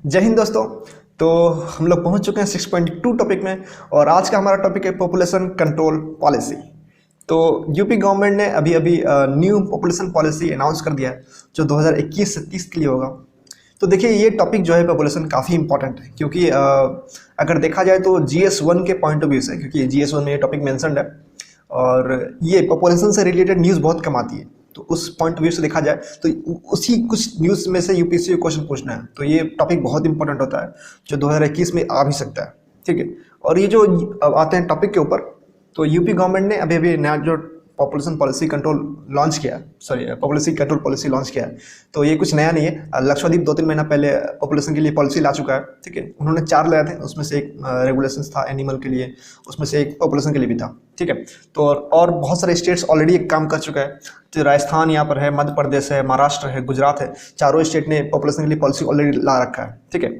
जय हिंद दोस्तों। तो हम लोग पहुंच चुके हैं 6.2 टॉपिक में और आज का हमारा टॉपिक है पॉपुलेशन कंट्रोल पॉलिसी। तो यूपी गवर्नमेंट ने अभी अभी न्यू पॉपुलेशन पॉलिसी अनाउंस कर दिया है जो 2021 से 30 के लिए होगा। तो देखिए ये टॉपिक जो है पॉपुलेशन काफ़ी इंपॉर्टेंट है क्योंकि अगर देखा जाए तो GS1 के पॉइंट ऑफ व्यू से, क्योंकि GS1 में ये टॉपिक मैंशनड है और ये पॉपुलेशन से रिलेटेड न्यूज़ बहुत कम आती है। तो उस पॉइंट ऑफ व्यू से देखा जाए तो उसी कुछ न्यूज़ में से यूपीएससी को क्वेश्चन पूछना है, तो ये टॉपिक बहुत इंपॉर्टेंट होता है जो 2021 में आ भी सकता है। ठीक है, और ये जो अब आते हैं टॉपिक के ऊपर, तो यूपी गवर्नमेंट ने अभी अभी नया जो पॉपुलेशन पॉलिसी कंट्रोल लॉन्च किया, पॉपुलेशन कंट्रोल पॉलिसी लॉन्च किया है। तो ये कुछ नया नहीं है। लक्षद्वीप 2-3 महीना पहले पॉपुलेशन के लिए पॉलिसी ला चुका है। ठीक है, उन्होंने 4 लाए थे, उसमें से एक रेगुलेशंस था एनिमल के लिए, उसमें से एक पॉपुलेशन के लिए भी था। ठीक है, तो और बहुत सारे स्टेट्स ऑलरेडी एक काम कर चुका है। तो राजस्थान यहाँ पर है, मध्य प्रदेश है, महाराष्ट्र है, गुजरात है, चारों स्टेट ने पॉपुलेशन के लिए पॉलिसी ऑलरेडी ला रखा है। ठीक है,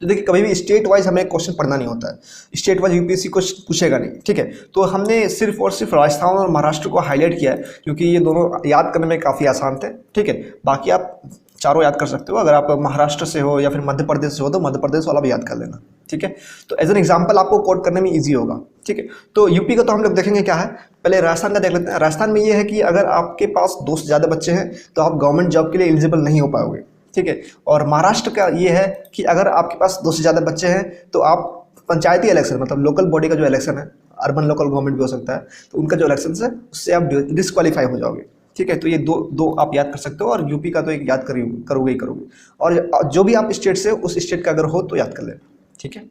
तो देखिए कभी भी स्टेट वाइज हमें क्वेश्चन पढ़ना नहीं होता है, स्टेट वाइज यूपीएससी को पूछेगा नहीं। ठीक है, तो हमने सिर्फ और सिर्फ राजस्थान और महाराष्ट्र को हाईलाइट किया है क्योंकि ये दोनों याद करने में काफ़ी आसान थे। ठीक है, बाकी आप चारों याद कर सकते हो। अगर आप महाराष्ट्र से हो या फिर मध्य प्रदेश से हो तो मध्य प्रदेश वाला भी याद कर लेना। ठीक है, तो एज एन एग्जाम्पल आपको कोड करने में ईजी होगा। ठीक है, तो यूपी का तो हम लोग देखेंगे क्या है, पहले राजस्थान का देख लेते हैं। राजस्थान में ये है कि अगर आपके पास 2 से ज़्यादा बच्चे हैं तो आप गवर्नमेंट जॉब के लिए एलिजिबल नहीं हो पाओगे। ठीक है, और महाराष्ट्र का ये है कि अगर आपके पास 2 से ज़्यादा बच्चे हैं तो आप पंचायती इलेक्शन, मतलब लोकल बॉडी का जो इलेक्शन है, अर्बन लोकल गवर्नमेंट भी हो सकता है, तो उनका जो इलेक्शन है उससे आप डिस्क्वालीफाई हो जाओगे। ठीक है, तो ये दो आप याद कर सकते हो और यूपी का तो एक याद करोगे ही करोगे। और जो भी आप स्टेट से उस स्टेट का अगर हो तो याद कर लेना। ठीक है,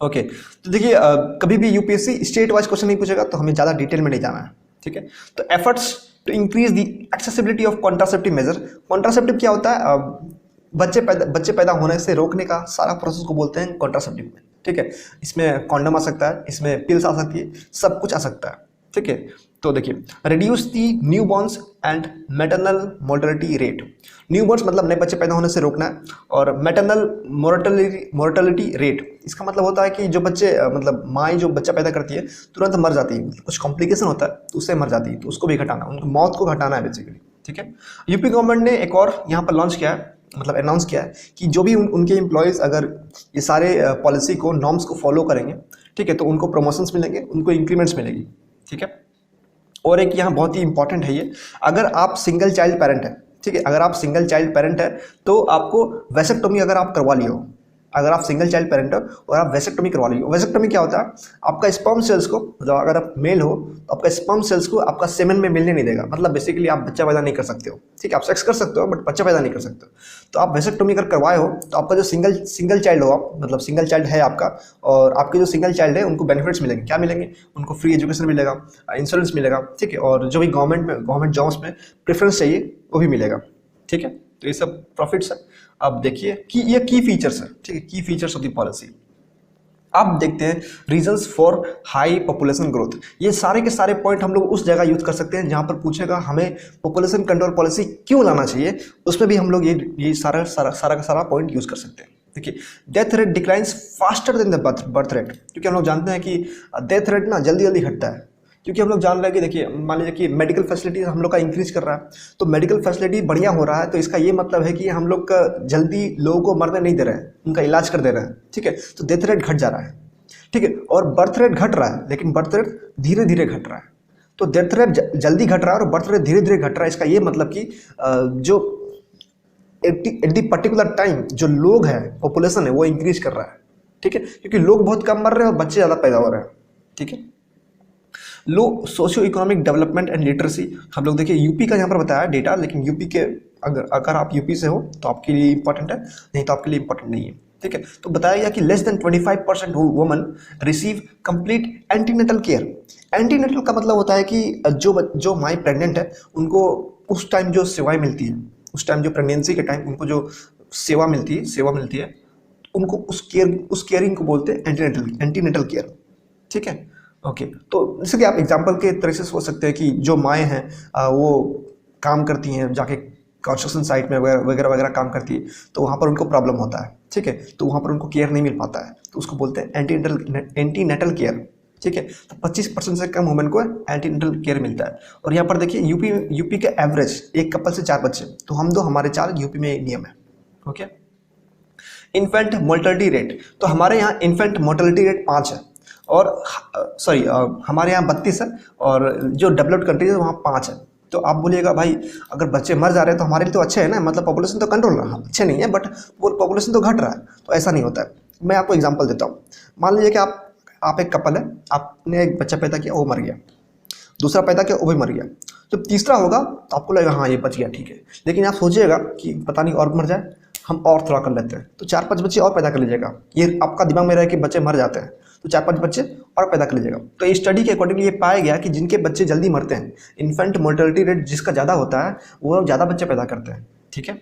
ओके। तो देखिए कभी भी यूपीएससी स्टेट वाइज क्वेश्चन नहीं पूछेगा तो हमें ज़्यादा डिटेल में नहीं जाना है। ठीक है, तो efforts to increase the accessibility of contraceptive measure. Contraceptive क्या होता है? बच्चे पैदा होने से रोकने का सारा प्रोसेस को बोलते हैं कॉन्ट्रासेप्टिव में। ठीक है, इसमें कॉन्डम आ सकता है, इसमें पिल्स आ सकती है, सब कुछ आ सकता है। ठीक है, तो देखिए reduce the new borns and maternal mortality rate. New borns मतलब नए बच्चे पैदा होने से रोकना है, और मैटरनल मोर्टेलिटी रेट इसका मतलब होता है कि जो बच्चे मतलब माँ जो बच्चा पैदा करती है तुरंत मर जाती है, कुछ कॉम्प्लिकेशन होता है तो उससे मर जाती है, तो उसको भी घटाना, उनको मौत को घटाना है बेसिकली। ठीक है, यूपी गवर्नमेंट ने एक और यहाँ पर लॉन्च किया है, मतलब अनाउंस किया है कि जो भी उनके एम्प्लॉयज़ अगर ये सारे पॉलिसी को, नॉर्म्स को फॉलो करेंगे, ठीक है, तो उनको प्रमोशंस मिलेंगे, उनको इंक्रीमेंट्स मिलेगी। ठीक है, और एक यहाँ बहुत ही इंपॉर्टेंट है ये, अगर आप सिंगल चाइल्ड पेरेंट है, ठीक है, अगर आप सिंगल चाइल्ड पेरेंट है तो आपको वैसेक्टोमी अगर आप करवा लियो, अगर आप सिंगल चाइल्ड पेरेंट हो और आप वैसेक्टोमी करवा लियो। वैसेक्टोमी क्या होता है? आपका स्पर्म सेल्स को, मतलब अगर आप मेल हो तो आपका स्पर्म सेल्स को आपका सेमेन में मिलने नहीं देगा, मतलब बेसिकली आप बच्चा पैदा नहीं कर सकते हो। ठीक है, आप सेक्स कर सकते हो बट बच्चा पैदा नहीं कर सकते हो। तो आप वैसेक्टोमी अगर करवाए हो तो आपका जो सिंगल चाइल्ड हो आप, मतलब सिंगल चाइल्ड है आपका, और आपके जो सिंगल चाइल्ड है उनको बेनिफिट्स मिलेंगे। क्या मिलेंगे? उनको फ्री एजुकेशन मिलेगा, इंश्योरेंस मिलेगा। ठीक है, और जो भी गवर्नमेंट जॉब्स में प्रेफरेंस चाहिए वो भी मिलेगा। ठीक है, तो ये सब प्रॉफिट्स है। अब देखिए कि ये की फीचर्स है। ठीक है, की फीचर्स ऑफ द पॉलिसी। अब देखते हैं reasons for high population growth. ये सारे के सारे पॉइंट हम लोग उस जगह यूज कर सकते हैं जहां पर पूछेगा हमें पॉपुलेशन कंट्रोल पॉलिसी क्यों लाना चाहिए, उसमें भी हम लोग ये सारा का सारा पॉइंट यूज कर सकते हैं। देखिए death rate declines faster than the birth rate, क्योंकि हम लोग जानते हैं कि डेथ रेट ना जल्दी जल्दी घटता है, क्योंकि हम लोग जान रहे हैं कि देखिए मान लीजिए कि मेडिकल फैसिलिटीज हम लोग का इंक्रीज कर रहा है, तो मेडिकल फैसिलिटी बढ़िया हो रहा है, तो इसका ये मतलब है कि हम लोग का जल्दी लोगों को मरने नहीं दे रहे हैं, उनका इलाज कर दे रहे हैं। ठीक है, तो डेथ रेट घट जा रहा है। ठीक है, और बर्थ रेट घट रहा है, लेकिन बर्थ रेट धीरे धीरे घट रहा है। तो डेथ रेट जल्दी घट रहा है और बर्थ रेट धीरे धीरे घट रहा है, इसका ये मतलब कि जो एट दी पर्टिकुलर टाइम जो लोग हैं, पॉपुलेशन है, वो इंक्रीज कर रहा है। ठीक है, क्योंकि लोग बहुत कम मर रहे हैं और बच्चे ज़्यादा पैदा हो रहे हैं। ठीक है, low socio economic development and literacy. हम लोग देखिए यूपी का यहाँ पर बताया डेटा, लेकिन यूपी के अगर आप यूपी से हो तो आपके लिए इंपॉर्टेंट है, नहीं तो आपके लिए इंपॉर्टेंट नहीं है। ठीक है, तो बताया गया कि less than 25% woman receive complete antenatal care. Antenatal का मतलब होता है कि जो माँ प्रेग्नेंट है उनको उस टाइम जो सेवाएं मिलती है, उस टाइम जो प्रेगनेंसी के टाइम उनको जो सेवा मिलती है उनको उस केयरिंग को बोलते हैं एंटीनेटल केयर। ठीक है, ओके। तो जैसे कि आप एग्जांपल के तरह से सोच सकते हैं कि जो माएँ हैं वो काम करती हैं, जाके कंस्ट्रक्शन साइट में वगैरह वगैरह काम करती है, तो वहाँ पर उनको प्रॉब्लम होता है। ठीक है, तो वहाँ पर उनको केयर नहीं मिल पाता है, तो उसको बोलते हैं एंटीनेटल केयर। ठीक है, तो 25% से कम वुमेन को एंटीनेटल केयर मिलता है। और यहाँ पर देखिए यूपी के एवरेज एक कपल से 4 बच्चे, तो हम 2 हमारे 4 यूपी में नियम है। ओके, इन्फेंट मोर्टलिटी रेट, तो हमारे यहाँ इन्फेंट मोर्टलिटी रेट 5 है, और सॉरी हमारे यहाँ 32 है, और जो डेवलप्ड कंट्रीज है वहाँ 5 है। तो आप बोलिएगा भाई अगर बच्चे मर जा रहे हैं तो हमारे लिए तो अच्छे है ना, मतलब पॉपुलेशन तो कंट्रोल रहा, अच्छे नहीं है बट वो पॉपुलेशन तो घट रहा है। तो ऐसा नहीं होता है। मैं आपको एग्जांपल देता हूँ। मान लीजिए कि आप एक कपल है, आपने एक बच्चा पैदा किया, वो मर गया, दूसरा पैदा किया, वो भी मर गया, तो तीसरा होगा तो आपको लगेगा हाँ ये बच गया, ठीक है। लेकिन आप सोचिएगा कि पता नहीं और मर जाए, हम और थोड़ा कर लेते हैं, तो 4-5 बच्चे और पैदा कर लीजिएगा। ये आपका दिमाग में रहे कि बच्चे मर जाते हैं तो 4-5 बच्चे और पैदा कर लीजिएगा। तो इस स्टडी के अकॉर्डिंग ये पाया गया कि जिनके बच्चे जल्दी मरते हैं, इन्फेंट मोर्टेलिटी रेट जिसका ज़्यादा होता है, वो ज़्यादा बच्चे पैदा करते हैं, ठीक है।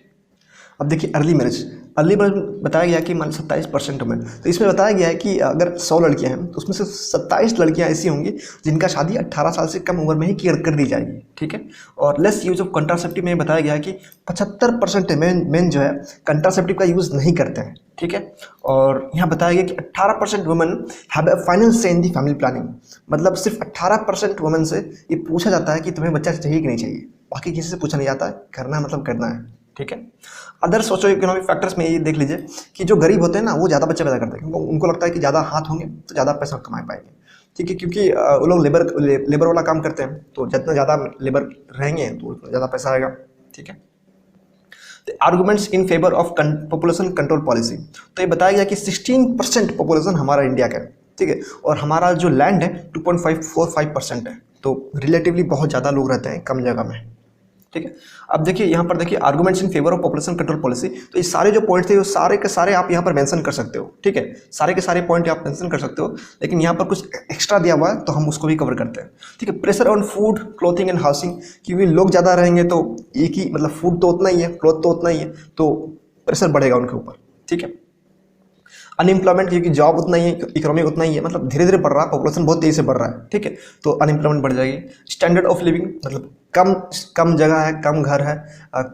अब देखिए अर्ली मैरिज बताया गया कि मान 27% में, तो इसमें बताया गया है कि अगर 100 लड़कियां हैं तो उसमें से 27 लड़कियां ऐसी होंगी जिनका शादी 18 साल से कम उम्र में ही कर दी जाएगी, ठीक है। और लेस यूज ऑफ कंट्रासेप्टिव में बताया गया है कि 75% मेन जो है कंट्रासेप्टिव का यूज़ नहीं करते हैं, ठीक है। और यहाँ बताया गया कि 18% वुमेन हैव अ फाइनल से इन दी फैमिली प्लानिंग, मतलब सिर्फ 18% वुमेन से ये पूछा जाता है कि तुम्हें बच्चा चाहिए कि नहीं चाहिए, बाकी किसी से पूछा नहीं जाता है, करना है मतलब करना है, ठीक है। अदर सोशो इकोनॉमिक फैक्टर्स में ये देख लीजिए कि जो गरीब होते हैं ना वो ज़्यादा बच्चे पैदा करते हैं, क्योंकि उनको लगता है कि ज़्यादा हाथ होंगे तो ज़्यादा पैसा कमा पाएंगे, ठीक है। क्योंकि वो लोग लेबर वाला काम करते हैं, तो जितना ज़्यादा लेबर रहेंगे तो उतना ज़्यादा पैसा आएगा, ठीक है। Arguments in favour of population control policy, तो ये बताया गया कि 16% पॉपुलेशन हमारा इंडिया का है, ठीक है। और हमारा जो लैंड है 2.545% है, तो रिलेटिवली बहुत ज़्यादा लोग रहते हैं कम जगह में, ठीक है। अब देखिए यहाँ पर देखिए arguments in favour of population control policy, तो ये सारे जो पॉइंट थे वो सारे के सारे आप यहाँ पर मेंशन कर सकते हो, ठीक है। सारे के सारे पॉइंट आप मेंशन कर सकते हो, लेकिन यहाँ पर कुछ एक्स्ट्रा दिया हुआ है तो हम उसको भी कवर करते हैं, ठीक है। Pressure on food, clothing and housing, क्योंकि लोग ज़्यादा रहेंगे तो एक ही मतलब फूड तो उतना ही है, क्लॉथ तो उतना ही है, तो प्रेशर बढ़ेगा उनके ऊपर, ठीक है। अनएम्प्लॉयमेंट, क्योंकि जॉब उतना ही है, इकोनॉमी उतना ही है, मतलब धीरे धीरे बढ़ रहा है, पॉपुलेशन बहुत तेजी से बढ़ रहा है, ठीक है, तो अनएम्प्लॉयमेंट बढ़ जाएगी। स्टैंडर्ड ऑफ लिविंग, मतलब कम जगह है, कम घर है,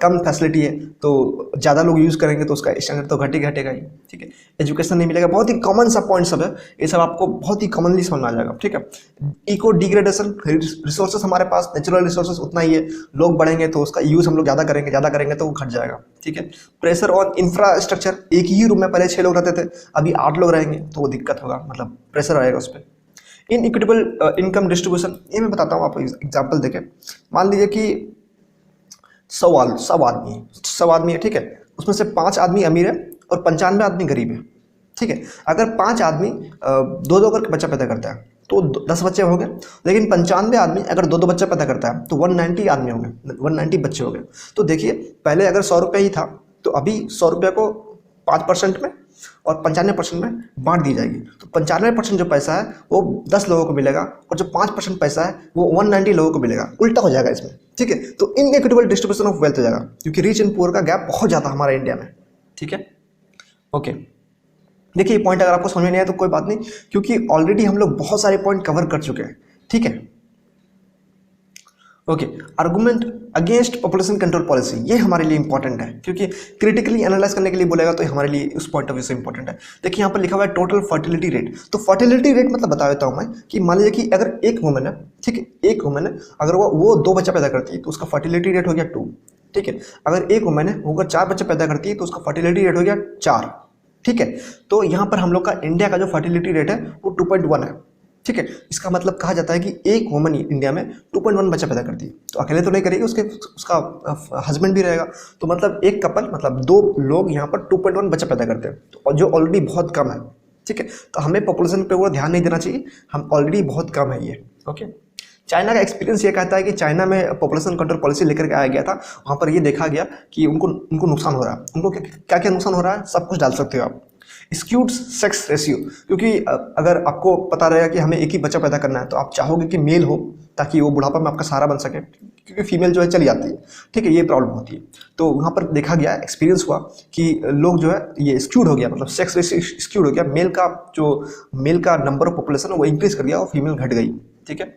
कम फैसिलिटी है, तो ज़्यादा लोग यूज़ करेंगे तो उसका स्टैंडर्ड तो घटेगा ही, ठीक है। एजुकेशन नहीं मिलेगा, बहुत ही कॉमन सा पॉइंट सब है, ये सब आपको बहुत ही कॉमनली समझ में आ जाएगा, ठीक है। इको डिग्रेडेशन, रिसोर्सेज हमारे पास नेचुरल रिसोर्सेज उतना ही है, लोग बढ़ेंगे तो उसका यूज़ हम लोग ज़्यादा करेंगे तो वो घट जाएगा, ठीक है। प्रेशर ऑन इंफ्रास्ट्रक्चर, एक ही रूम में पहले 6 लोग रहते थे, अभी 8 लोग रहेंगे तो वो दिक्कत होगा, मतलब प्रेशर आएगा उस पर। इनइक्विटेबल इनकम डिस्ट्रीब्यूशन, ये मैं बताता हूँ आपको एग्जाम्पल देके। मान लीजिए कि 100 आदमी है, ठीक है, उसमें से 5 आदमी अमीर है और 95 आदमी गरीब है, ठीक है। अगर 5 आदमी 2-2 करके बच्चा पैदा करता है तो 10 बच्चे हो गए, लेकिन 95 आदमी अगर 2-2 बच्चा पैदा करता है तो 190 आदमी हो गए, 190 बच्चे हो गए। तो देखिए पहले अगर 100 रुपये ही था तो अभी 100 रुपये को 5% में और 95% में बांट दी जाएगी, तो 95% जो पैसा है वो 10 लोगों को मिलेगा और जो 5% पैसा है वो 190 लोगों को मिलेगा, उल्टा हो जाएगा इसमें, ठीक है। तो इनइक्विटेबल डिस्ट्रीब्यूशन ऑफ वेल्थ हो जाएगा, क्योंकि रिच एंड पुअर का गैप बहुत ज़्यादा हमारे इंडिया में, ठीक है। ओके, देखिए ये पॉइंट अगर आपको समझ में नहीं आया तो कोई बात नहीं, क्योंकि ऑलरेडी हम लोग बहुत सारे पॉइंट कवर कर चुके हैं, ठीक है। Okay, argument against population control policy, ये हमारे लिए इंपॉर्टेंट है, क्योंकि क्रिटिकली एनालाइज करने के लिए बोलेगा तो हमारे लिए उस पॉइंट ऑफ व्यू से इंपॉर्टेंट है। देखिए यहाँ पर लिखा हुआ है टोटल फर्टिलिटी रेट, तो फर्टिलिटी रेट मतलब बता देता हूँ मैं कि मान लीजिए कि अगर एक वुमन है, ठीक है, एक वुमन है, अगर वो 2 बच्चा पैदा करती है तो उसका फर्टिलिटी रेट हो गया 2, ठीक है। अगर एक वुमन है वो अगर 4 बच्चे पैदा करती है तो उसका फर्टिलिटी रेट हो गया 4, ठीक है। तो यहाँ पर हम लोग का इंडिया का जो फर्टिलिटी रेट है वो 2.1 है, ठीक है। इसका मतलब कहा जाता है कि एक वुमन इंडिया में 2.1 बच्चा पैदा करती है, तो अकेले तो नहीं करेगी, उसका हस्बैंड भी रहेगा, तो मतलब एक कपल मतलब 2 लोग यहाँ पर 2.1 बच्चा पैदा करते हैं, तो जो ऑलरेडी बहुत कम है, ठीक है। तो हमें पॉपुलेशन पे वो ध्यान नहीं देना चाहिए, हम ऑलरेडी बहुत कम है ये, ओके। चाइना का एक्सपीरियंस ये कहता है कि चाइना में पॉपुलेशन कंट्रोल पॉलिसी लेकर के आया गया था, वहाँ पर ये देखा गया कि उनको नुकसान हो रहा है। उनको क्या क्या नुकसान हो रहा है सब कुछ डाल सकते हो आप। स्क्यूड सेक्स रेशियो, क्योंकि अगर आपको पता रहेगा कि हमें एक ही बच्चा पैदा करना है तो आप चाहोगे कि मेल हो ताकि वो बुढ़ापा में आपका सहारा बन सके, क्योंकि फीमेल जो है चली जाती है, ठीक है, ये प्रॉब्लम होती है। तो वहाँ पर देखा गया, एक्सपीरियंस हुआ कि लोग जो है ये स्क्यूड हो गया, मतलब सेक्स रेशियो स्क्यूड हो गया, मेल का नंबर ऑफ पॉपुलेशन है वो इंक्रीज कर गया और फीमेल घट गई, ठीक है।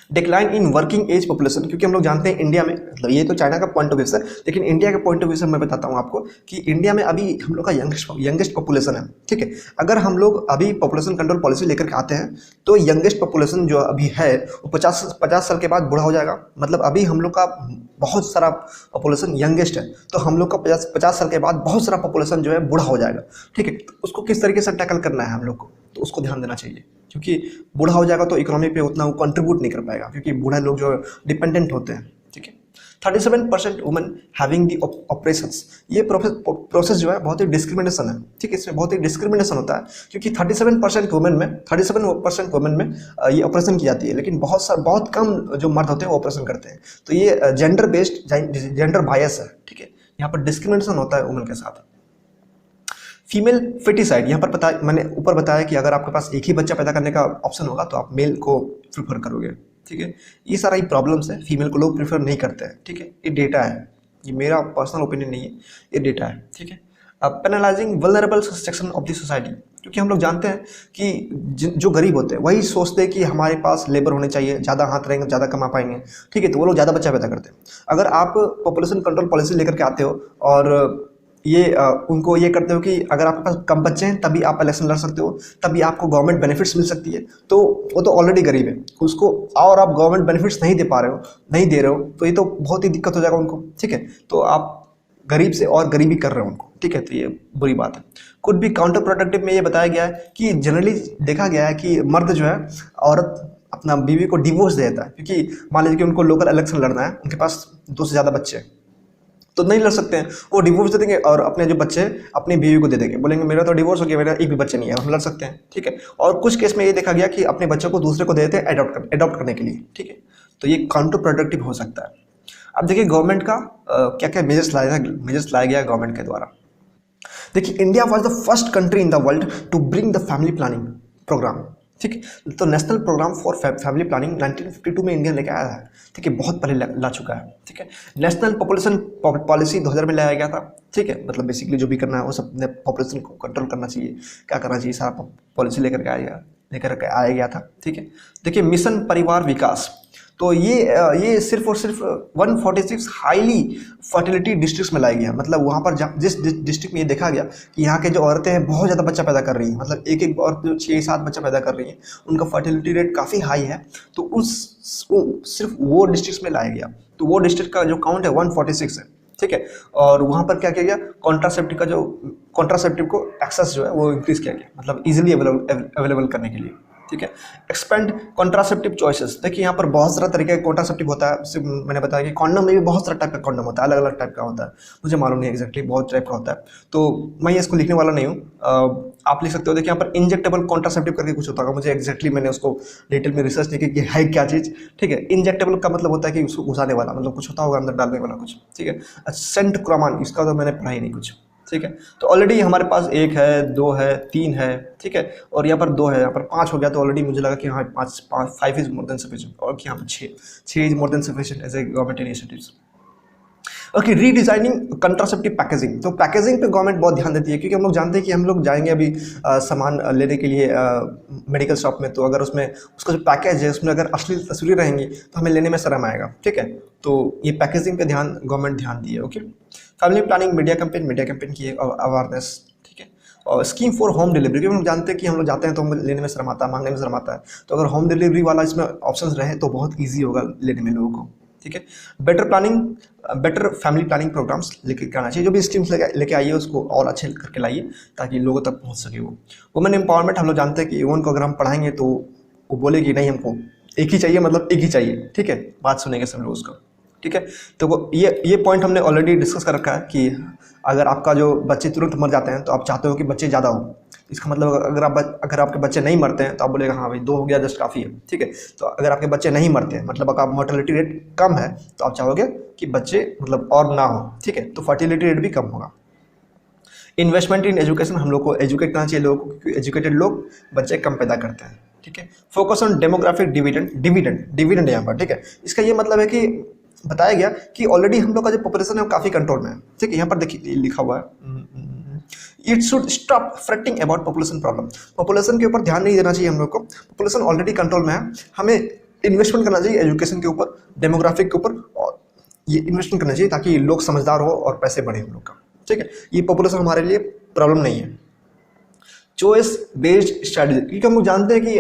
Decline in working age population, क्योंकि हम लोग जानते हैं इंडिया में, मतलब ये तो चाइना का पॉइंट ऑफ व्यू से, लेकिन इंडिया के पॉइंट ऑफ व्यू से मैं बताता हूँ आपको कि इंडिया में अभी हम लोग का यंगेस्ट पॉपुलेशन है, ठीक है। अगर हम लोग अभी पॉपुलेशन कंट्रोल पॉलिसी लेकर के आते हैं तो यंगेस्ट पॉपुलेशन जो अभी है वो 50 साल के बाद बूढ़ा हो जाएगा। मतलब अभी हम लोग का बहुत सारा पॉपुलेशन यंगेस्ट है, तो हम लोग का 50 साल के बाद बहुत सारा पॉपुलेशन जो है बूढ़ा हो जाएगा, ठीक है। तो उसको किस तरीके से टैकल करना है हम लोग को, तो उसको ध्यान देना चाहिए, क्योंकि बूढ़ा हो जाएगा तो इकोनॉमी पे उतना वो कंट्रीब्यूट नहीं कर पाएगा, क्योंकि बूढ़े लोग जो डिपेंडेंट होते हैं, ठीक है। 37% वुमेन हैविंग दी ऑपरेशंस, ये प्रोसेस जो है बहुत ही डिस्क्रिमिनेशन है, ठीक है। इसमें बहुत ही डिस्क्रिमिनेशन होता है, क्योंकि 37% वुमेन में ये ऑपरेशन की जाती है, लेकिन बहुत कम जो मर्द होते हैं वो ऑपरेशन करते हैं। तो ये जेंडर बेस्ड जेंडर बायस है, ठीक है। यहाँ पर डिस्क्रिमिनेशन होता है वुमेन के साथ। फीमेल फेटिसाइड, यहाँ पर मैंने ऊपर बताया कि अगर आपके पास एक ही बच्चा पैदा करने का ऑप्शन होगा तो आप मेल को प्रीफर करोगे, ठीक है। ये सारा ही प्रॉब्लम्स है, फीमेल को लोग प्रीफर नहीं करते हैं, ठीक है। ये डेटा है, ये मेरा पर्सनल ओपिनियन नहीं है, ये डेटा है, ठीक है। अब penalising vulnerable section of the society, क्योंकि हम लोग जानते हैं कि जो गरीब होते हैं वही सोचते हैं कि हमारे पास लेबर होने चाहिए, ज़्यादा हाथ रहेंगे ज़्यादा कमा पाएंगे, ठीक है। तो वो लोग ज़्यादा बच्चा पैदा करते हैं। अगर आप पॉपुलेशन कंट्रोल पॉलिसी लेकर के आते हो और उनको ये करते हो कि अगर आपके पास कम बच्चे हैं तभी आप इलेक्शन लड़ सकते हो, तभी आपको गवर्नमेंट बेनिफिट्स मिल सकती है, तो वो तो ऑलरेडी गरीब है उसको, और आप गवर्नमेंट बेनिफिट्स नहीं दे रहे हो तो ये तो बहुत ही दिक्कत हो जाएगा उनको, ठीक है। तो आप गरीब से और गरीबी कर रहे हो उनको, ठीक है। तो ये बुरी बात है। कुड भी काउंटर प्रोडक्टिव में ये बताया गया है कि जनरली देखा गया है कि मर्द जो है औरत अपना बीवी को डिवोर्स देता है, क्योंकि मान लीजिए कि उनको लोकल इलेक्शन लड़ना है, उनके पास 2 से ज़्यादा बच्चे हैं तो नहीं लड़ सकते हैं, वो डिवोर्स दे देंगे और अपने जो बच्चे अपनी बीवी को दे देंगे, बोलेंगे मेरा तो डिवोर्स हो गया, मेरा एक भी बच्चा नहीं है, हम लड़ सकते हैं, ठीक है। और कुछ केस में ये देखा गया कि अपने बच्चों को दूसरे को दे देते हैं एडॉप्ट करने के लिए, ठीक है। तो ये काउंटर प्रोडक्टिव हो सकता है। अब देखिए गवर्नमेंट का क्या क्या मेजर्स लाया गया गवर्नमेंट के द्वारा। देखिए India was the first country in the world to bring the family planning programme, ठीक है। तो national programme for family planning 1952 में इंडिया लेके आया है, ठीक है। बहुत पहले ला चुका है, ठीक है। नेशनल पॉपुलेशन पॉलिसी 2000 में लाया गया था, ठीक है। मतलब बेसिकली जो भी करना है वो सब पॉपुलेशन को कंट्रोल करना चाहिए, क्या करना चाहिए, सारा पॉलिसी लेकर के आया गया था, ठीक है। देखिए मिशन परिवार विकास, तो ये सिर्फ और सिर्फ 146 हाईली फर्टिलिटी डिस्ट्रिक्ट्स में लाया गया। मतलब वहाँ पर जिस डिस्ट्रिक्ट में ये देखा गया कि यहाँ के जो औरतें हैं बहुत ज़्यादा बच्चा पैदा कर रही हैं, मतलब एक औरत जो 6-7 बच्चा पैदा कर रही है, उनका फर्टिलिटी रेट काफ़ी हाई है, तो सिर्फ वो डिस्ट्रिक्ट्स में लाया गया। तो वो डिस्ट्रिक्ट का जो काउंट है 146 है, ठीक है। और वहाँ पर क्या किया गया, कॉन्ट्रासेप्टिव को एक्सेस जो है वो इंक्रीज़ किया गया, मतलब ईजिली अवेलेबल करने के लिए, ठीक है। एक्सपेंड कॉन्ट्रासेप्टिव चॉइसेस, देखिए यहाँ पर बहुत सारा तरीके का कॉन्ट्रासेप्टिव होता है। मैंने बताया कि कॉन्डम में भी बहुत सारा टाइप का कॉन्डम होता है, अलग अलग टाइप का होता है, मुझे मालूम नहीं एग्जैक्टली, बहुत टाइप का होता है, तो मैं इसको लिखने वाला नहीं हूँ, आप लिख सकते हो। देखिए यहाँ पर इंजेक्टेबल कॉन्ट्रासेप्टिव करके कुछ होता है, मुझे एग्जैक्टली मैंने उसको डिटेल में रिसर्च नहीं की कि है क्या चीज़, ठीक है। इंजेक्टेबल का मतलब होता है कि उसको घुसाने वाला, मतलब कुछ होता होगा अंदर डालने वाला कुछ, ठीक है। सेंटक्रोमान, इसका तो मैंने पढ़ा ही नहीं कुछ, ठीक है। तो ऑलरेडी हमारे पास 1 है, 2 है, 3 है, ठीक है, और यहाँ पर 2 है, यहाँ पर 5 हो गया, तो ऑलरेडी मुझे लगा कि हाँ 5 इज मोर देन सफिशिएंट, और यहाँ पर 6 is more than sufficient as a government initiatives. Okay, redesigning contraceptive packaging, तो पैकेजिंग पे गवर्नमेंट बहुत ध्यान देती है, क्योंकि हम लोग जानते हैं कि हम लोग जाएंगे अभी सामान लेने के लिए मेडिकल शॉप में, तो अगर उसमें उसका जो पैकेज है उसमें अगर असली तस्वीरें रहेंगी तो हमें लेने में शर्म आएगा, ठीक है। तो ये पैकेजिंग पे गवर्नमेंट ध्यान दिए। Okay, family planning, media campaign की अवेयरनेस, ठीक है। और स्कीम फॉर होम डिलीवरी, क्योंकि हम जानते हैं कि हम लोग जाते हैं तो हमें लेने में शर्म आता है, मांगने में शर्म आता है, तो अगर होम डिलीवरी वाला इसमें ऑप्शंस रहे तो बहुत ईजी होगा लेने में लोगों को, ठीक है। बेटर फैमिली प्लानिंग प्रोग्राम्स लेके आना चाहिए, जो भी स्कीम्स लेके आइए उसको और अच्छे करके लाइए ताकि लोगों तक पहुंच सके वो। वुमेन एम्पावरमेंट, हम लोग जानते हैं कि वुमेन को अगर हम पढ़ाएंगे तो वो बोलेगी नहीं हमको एक ही चाहिए, मतलब एक ही चाहिए, ठीक है, बात सुनेंगे सब लोग उसको, ठीक है। तो ये पॉइंट हमने ऑलरेडी डिस्कस कर रखा है कि अगर आपका जो बच्चे तुरंत मर जाते हैं तो आप चाहते हो कि बच्चे ज़्यादा हो, इसका मतलब अगर आपके बच्चे नहीं मरते हैं तो आप बोलेगा हाँ भाई 2 हो गया जस्ट काफ़ी है, ठीक है। तो अगर आपके बच्चे नहीं मरते हैं मतलब अगर मोर्टेलिटी रेट कम है तो आप चाहोगे कि बच्चे मतलब और ना हो, ठीक है, तो फर्टिलिटी रेट भी कम होगा। इन्वेस्टमेंट इन एजुकेशन, हम लोग को एजुकेट करना चाहिए लोगों को, क्योंकि एजुकेटेड लोग बच्चे कम पैदा करते हैं, ठीक है। फोकस ऑन डेमोग्राफिक डिविडेंड यहाँ पर, ठीक है। इसका ये मतलब है कि बताया गया कि ऑलरेडी हम लोग का जो पॉपुलेशन है वो काफ़ी कंट्रोल में है, ठीक है। यहाँ पर देखिए लिखा हुआ है it should stop fretting about population problem, population के ऊपर ध्यान नहीं देना चाहिए हम लोग को, पॉपुलेशन ऑलरेडी कंट्रोल में है, हमें इन्वेस्टमेंट करना चाहिए एजुकेशन के ऊपर, डेमोग्राफिक के ऊपर, और ये इन्वेस्टमेंट करना चाहिए ताकि लोग समझदार हो और पैसे बढ़े हम लोग का। ठीक है, ये पॉपुलेशन हमारे लिए प्रॉब्लम नहीं है। चॉइस बेस्ड स्ट्रैटेजी, क्योंकि हम लोग जानते हैं कि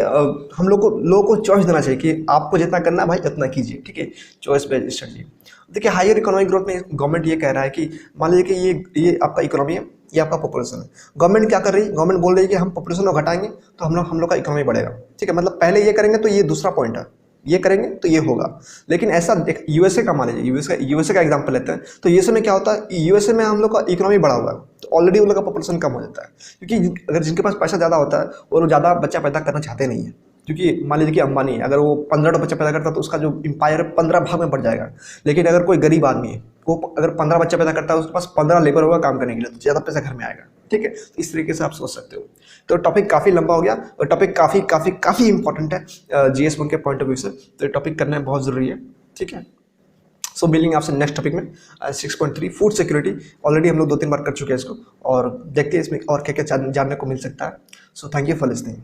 हम लोगों को चॉइस देना चाहिए कि आपको जितना करना है भाई उतना कीजिए। ठीक है, चॉइस बेस्ड स्ट्रैटेजी। देखिए हायर इकोनॉमिक ग्रोथ में गवर्नमेंट ये कह रहा है कि मान लीजिए कि ये आपका इकोनॉमी है, ये आपका पॉपुलेशन है। गवर्नमेंट क्या कर रही है, गवर्नमेंट बोल रही है कि हम पॉपुलेशन को घटाएंगे तो हम लोग का इकोनॉमी बढ़ेगा। ठीक है, मतलब पहले ये करेंगे तो ये दूसरा पॉइंट है, ये करेंगे तो ये होगा। लेकिन ऐसा यूएसए का मान लीजिए, यूएसए का एग्जांपल लेते हैं, तो यूएसए में क्या होता है, यूएसए में हम लोग का इकोनॉमी बढ़ा हुआ है तो ऑलरेडी उन लोग का पॉपुलेशन कम हो जाता है, क्योंकि अगर जिनके पास पैसा ज़्यादा होता है वो लोग ज़्यादा बच्चा पैदा करना चाहते नहीं है। क्योंकि मान लीजिए कि अंबानी अगर वो 15 बच्चा पैदा करता है तो उसका जो इंपायर है 15 भाग में बढ़ जाएगा। लेकिन अगर कोई गरीब आदमी है, वो अगर 15 बच्चा पैदा करता है, उसके पास 15 लेबर होगा काम करने के लिए, तो ज़्यादा पैसा घर में आएगा। ठीक है, तो इस तरीके से आप सोच सकते हो। तो टॉपिक काफ़ी लंबा हो गया और टॉपिक काफ़ी काफ़ी काफ़ी इंपॉर्टेंट है जीएस के पॉइंट ऑफ व्यू से, तो ये टॉपिक करना बहुत ज़रूरी है। ठीक है, सो मिलेंगे आपसे नेक्स्ट टॉपिक में 6.3 फूड सिक्योरिटी। ऑलरेडी हम लोग 2-3 बार कर चुके हैं इसको, और देखते हैं इसमें और क्या क्या जानने को मिल सकता है। So thank you for listening.